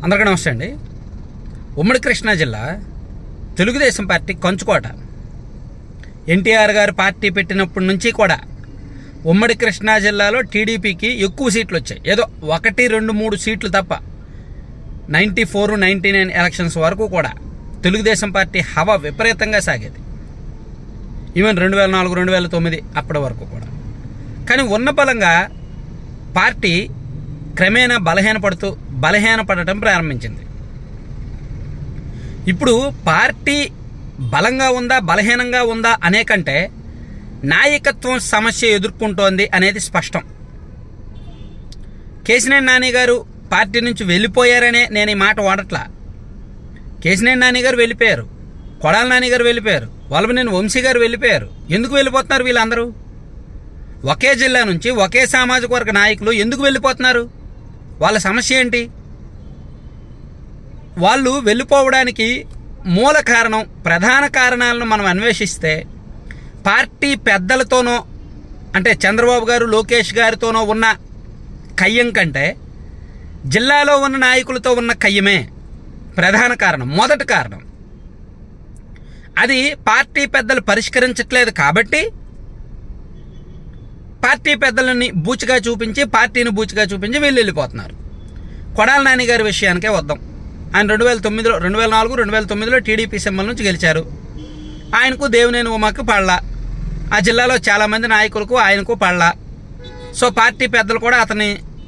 అందరికీ నమస్తే అండి. ఉమ్మడి కృష్ణా జిల్లా తెలుగుదేశం పార్టీ కంచుకోట. ఎన్టీఆర్ గారు పార్టీ పెట్టినప్పటి నుంచి కూడా ఉమ్మడి కృష్ణా జిల్లాలో టీడీపీకి ఎక్కువ సీట్లు వచ్చాయి. ఏదో 1, 2, 3 సీట్లు తప్ప 94, 99 ఎలక్షన్స్ వరకు కూడా తెలుగుదేశం పార్టీ హవా విపరీతంగా సాగేది. ఈవెన్ 2004, 2009 అప్పటి వరకు కూడా. కానీ ఉన్న బలంగా పార్టీ క్రమేణా బలహీనపడటం ప్రారంభించింది. ఇప్పుడు పార్టీ బలంగా ఉందా బలహీనంగా ఉందా అనే కంటే నాయకత్వం సమస్య ఎదుర్కొంటోంది అనేది స్పష్టం. కేశినేని నాని గారు పార్టీ నుంచి వెళ్ళిపోయారనే నేను ఈ మాట వాడట్లా. కేశినేని నాని గారు వెళ్ళిపోయారు, కొడాలి నాని గారు వెళ్ళిపోయారు, వల్లభనేని వంశీ గారు వెళ్ళిపోయారు. ఎందుకు వెళ్ళిపోతున్నారు వీళ్ళందరూ? ఒకే జిల్లా నుంచి ఒకే సామాజిక వర్గ నాయకులు ఎందుకు వెళ్ళిపోతున్నారు? వాళ్ళ సమస్య ఏంటి? వాళ్ళు వెళ్ళిపోవడానికి మూల కారణం, ప్రధాన కారణాలను మనం అన్వేషిస్తే పార్టీ పెద్దలతోనో అంటే చంద్రబాబు గారు, లోకేష్ గారితోనో ఉన్న కయ్యం కంటే జిల్లాలో ఉన్న నాయకులతో ఉన్న కయ్యమే ప్రధాన కారణం, మొదటి కారణం. అది పార్టీ పెద్దలు పరిష్కరించట్లేదు కాబట్టి పార్టీ పెద్దలని బూచిగా చూపించి, పార్టీని బూచిగా చూపించి వీళ్ళు వెళ్ళిపోతున్నారు. కొడాలి నాని గారి విషయానికే వద్దాం. ఆయన 2004, 2009లో టీడీపీ సింబల్ నుంచి గెలిచారు. ఆయనకు దేవినేని ఉమాకు పడలా, ఆ జిల్లాలో చాలామంది నాయకులకు ఆయనకు పడలా. సో పార్టీ పెద్దలు కూడా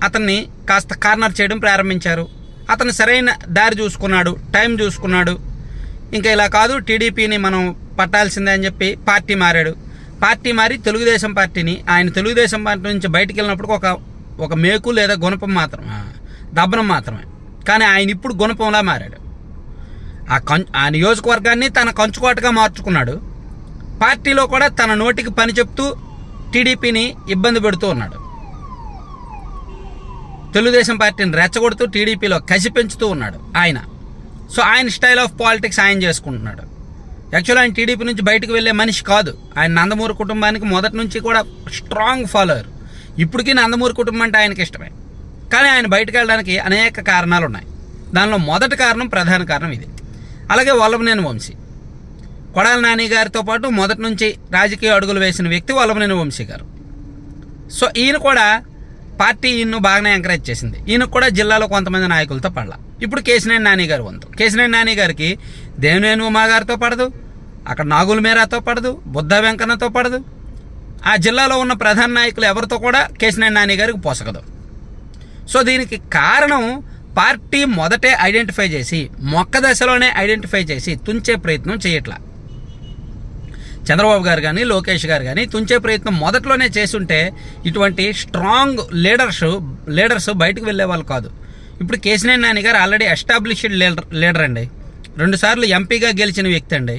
అతన్ని కాస్త కార్నర్ చేయడం ప్రారంభించారు. అతను సరైన దారి చూసుకున్నాడు, టైం చూసుకున్నాడు. ఇంకా ఇలా కాదు, టీడీపీని మనం పట్టాల్సిందే అని చెప్పి పార్టీ మారాడు. పార్టీ మారి తెలుగుదేశం పార్టీని, ఆయన తెలుగుదేశం పార్టీ నుంచి బయటికి వెళ్ళినప్పుడు ఒక మేకు లేదా గుణపం మాత్రమే, దబ్బనం మాత్రమే. కానీ ఆయన ఇప్పుడు గుణపంలా మారాడు. ఆ నియోజకవర్గాన్ని తన కంచుకోటగా మార్చుకున్నాడు. పార్టీలో కూడా తన నోటికి పని చెప్తూ టీడీపీని ఇబ్బంది పెడుతూ ఉన్నాడు. తెలుగుదేశం పార్టీని రెచ్చగొడుతూ టీడీపీలో కసి పెంచుతూ ఉన్నాడు ఆయన. సో ఆయన స్టైల్ ఆఫ్ పాలిటిక్స్ ఆయన చేసుకుంటున్నాడు. యాక్చువల్ ఆయన టీడీపీ నుంచి బయటకు వెళ్లే మనిషి కాదు. ఆయన నందమూరి కుటుంబానికి మొదటి నుంచి కూడా స్ట్రాంగ్ ఫాలోవర్. ఇప్పటికీ నందమూరి కుటుంబం అంటే ఆయనకి ఇష్టమే. కానీ ఆయన బయటకు వెళ్ళడానికి అనేక కారణాలు ఉన్నాయి. దానిలో మొదటి కారణం, ప్రధాన కారణం ఇది. అలాగే వల్లభనేని వంశీ, కొడాలి నాని గారితో పాటు మొదటి నుంచి రాజకీయ అడుగులు వేసిన వ్యక్తి వల్లభనేని వంశీ గారు. సో ఈయన కూడా పార్టీ ఈయన్ను బాగానే ఎంకరేజ్ చేసింది. ఈయనకు కూడా జిల్లాలో కొంతమంది నాయకులతో పడలా. ఇప్పుడు కేశినేని నాని గారు వంతు. కేశినేని నాని గారికి దేవినేని ఉమా గారితో పడదు, అక్కడ నాగుల మీరాతో పడదు, బుద్ధ వెంకన్నతో పడదు. ఆ జిల్లాలో ఉన్న ప్రధాన నాయకులు ఎవరితో కూడా కేశినేని నాని గారికి పోసగదు. సో దీనికి కారణం పార్టీ మొదటే ఐడెంటిఫై చేసి, మొక్క దశలోనే ఐడెంటిఫై చేసి తుంచే ప్రయత్నం చేయట్లా. చంద్రబాబు గారు కానీ, లోకేష్ గారు కానీ తుంచే ప్రయత్నం మొదట్లోనే చేసుంటే ఇటువంటి స్ట్రాంగ్ లీడర్స్ బయటకు వెళ్లే వాళ్ళు కాదు. ఇప్పుడు కేశినేని నాని గారు ఆల్రెడీ ఎస్టాబ్లిష్డ్ లీడర్ అండి. 2 సార్లు ఎంపీగా గెలిచిన వ్యక్తి అండి.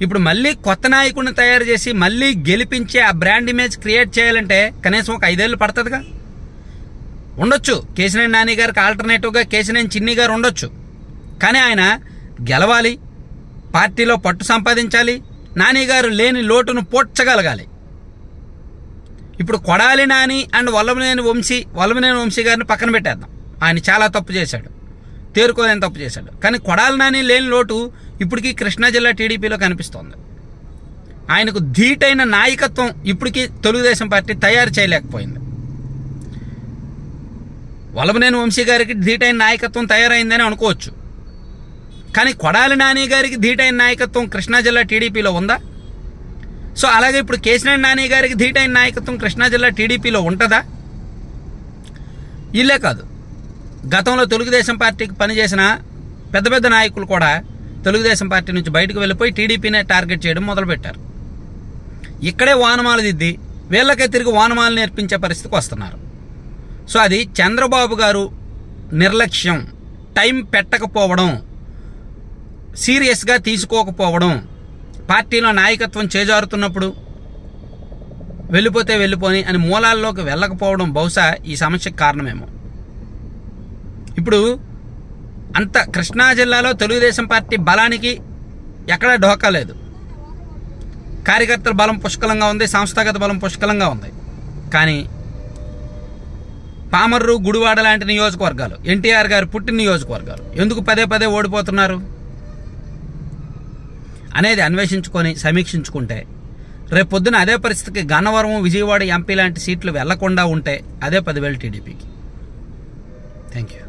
ఇప్పుడు మళ్ళీ కొత్త నాయకుడిని తయారు చేసి మళ్ళీ గెలిపించి ఆ బ్రాండ్ ఇమేజ్ క్రియేట్ చేయాలంటే కనీసం ఒక 5 ఏళ్ళు పడుతుందిగా. ఉండొచ్చు కేశినేని నాని గారికి ఆల్టర్నేటివ్గా కేశినేని చిన్ని గారు ఉండొచ్చు. కానీ ఆయన గెలవాలి, పార్టీలో పట్టు సంపాదించాలి, నాని గారు లేని లోటును పోడ్చగలగాలి. ఇప్పుడు కొడాలి నాని అండ్ వల్లభనేని వంశీ గారిని పక్కన పెట్టేద్దాం. ఆయన చాలా తప్పు చేశాడు, తేరుకోలేని తప్పు చేశాడు. కానీ కొడాలి నాని లేని లోటు ఇప్పటికీ కృష్ణా జిల్లా టీడీపీలో కనిపిస్తోంది. ఆయనకు ధీటైన నాయకత్వం ఇప్పటికీ తెలుగుదేశం పార్టీ తయారు చేయలేకపోయింది. వల్లభనేని వంశీ గారికి ధీటైన నాయకత్వం తయారైందని అనుకోవచ్చు. కానీ కొడాలి నాని గారికి ధీటైన నాయకత్వం కృష్ణా జిల్లా టీడీపీలో ఉందా? సో అలాగే ఇప్పుడు కేశినేని నాని గారికి ధీటైన నాయకత్వం కృష్ణా జిల్లా టీడీపీలో ఉంటుందా? ఇల్లే కాదు, గతంలో తెలుగుదేశం పార్టీకి పనిచేసిన పెద్ద పెద్ద నాయకులు కూడా తెలుగుదేశం పార్టీ నుంచి బయటకు వెళ్ళిపోయి టీడీపీనే టార్గెట్ చేయడం మొదలుపెట్టారు. ఇక్కడే వానమాలు దిద్ది వీళ్ళకే తిరిగి వానమాలు నేర్పించే పరిస్థితికి వస్తున్నారు. సో అది చంద్రబాబు గారు నిర్లక్ష్యం, టైం పెట్టకపోవడం, సీరియస్గా తీసుకోకపోవడం, పార్టీలో నాయకత్వం చేజారుతున్నప్పుడు వెళ్ళిపోని అని మూలాల్లోకి వెళ్ళకపోవడం బహుశా ఈ సమస్యకు కారణమేమో. ఇప్పుడు అంత కృష్ణా జిల్లాలో తెలుగుదేశం పార్టీ బలానికి ఎక్కడా ఢోకా లేదు. కార్యకర్తల బలం పుష్కలంగా ఉంది, సంస్థాగత బలం పుష్కలంగా ఉంది. కానీ పామర్రు, గుడివాడ లాంటి నియోజకవర్గాలు, ఎన్టీఆర్ గారు పుట్టిన నియోజకవర్గాలు ఎందుకు పదే పదే ఓడిపోతున్నారు అనేది అన్వేషించుకొని సమీక్షించుకుంటే రేపు పొద్దున అదే పరిస్థితికి గన్నవరం, విజయవాడ ఎంపీ లాంటి సీట్లు వెళ్లకుండా ఉంటే అదే 10,000 టీడీపీకి. Thank you.